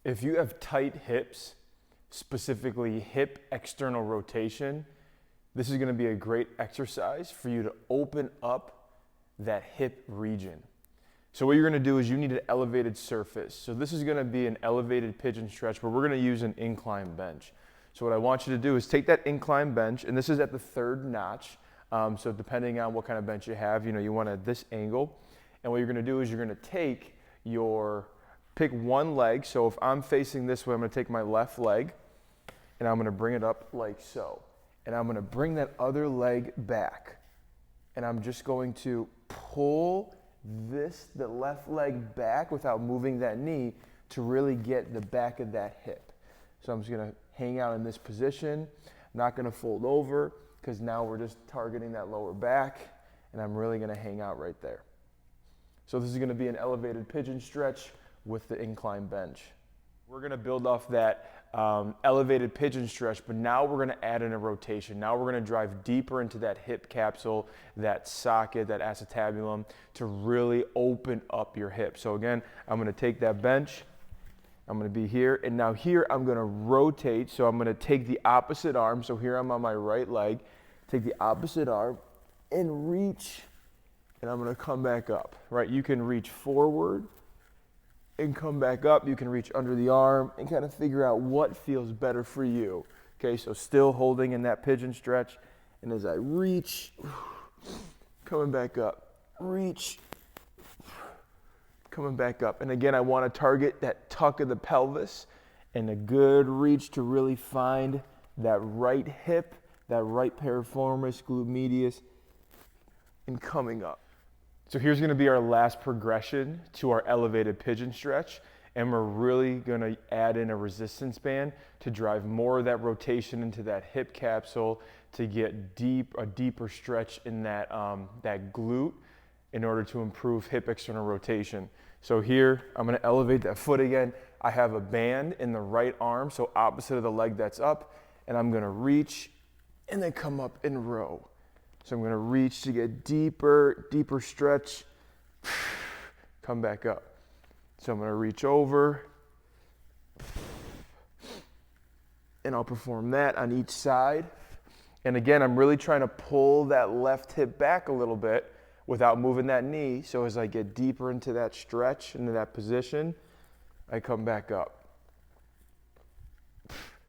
If you have tight hips, specifically hip external rotation, this is gonna be a great exercise for you to open up that hip region. So what you're gonna do is you need an elevated surface. So this is gonna be an elevated pigeon stretch where we're gonna use an incline bench. So what I want you to do is take that incline bench, and this is at the third notch. So depending on what kind of bench you have, you want at this angle. And what you're gonna do is you're gonna pick one leg. So if I'm facing this way, I'm gonna take my left leg and I'm gonna bring it up like so. And I'm gonna bring that other leg back. And I'm just going to pull the left leg back without moving that knee to really get the back of that hip. So I'm just gonna hang out in this position, not gonna fold over, because now we're just targeting that lower back, and I'm really gonna hang out right there. So this is gonna be an elevated pigeon stretch with the incline bench. We're gonna build off that elevated pigeon stretch, but now we're gonna add in a rotation. Now we're gonna drive deeper into that hip capsule, that socket, that acetabulum, to really open up your hip. So again, I'm gonna take that bench, I'm gonna be here, and now here I'm gonna rotate, so I'm gonna take the opposite arm, so here I'm on my right leg, take the opposite arm and reach, and I'm gonna come back up, right? You can reach forward and come back up. You can reach under the arm and kind of figure out what feels better for you. Okay, so still holding in that pigeon stretch, and as I reach, coming back up, reach, coming back up. And again, I want to target that tuck of the pelvis and a good reach to really find that right hip, that right piriformis, glute medius, and coming up. So here's gonna be our last progression to our elevated pigeon stretch, and we're really gonna add in a resistance band to drive more of that rotation into that hip capsule to get a deeper stretch in that glute in order to improve hip external rotation. So here, I'm gonna elevate that foot again. I have a band in the right arm, so opposite of the leg that's up, and I'm gonna reach and then come up and row. So I'm gonna reach to get deeper stretch, come back up. So I'm gonna reach over, and I'll perform that on each side. And again, I'm really trying to pull that left hip back a little bit without moving that knee. So as I get deeper into that stretch, into that position, I come back up.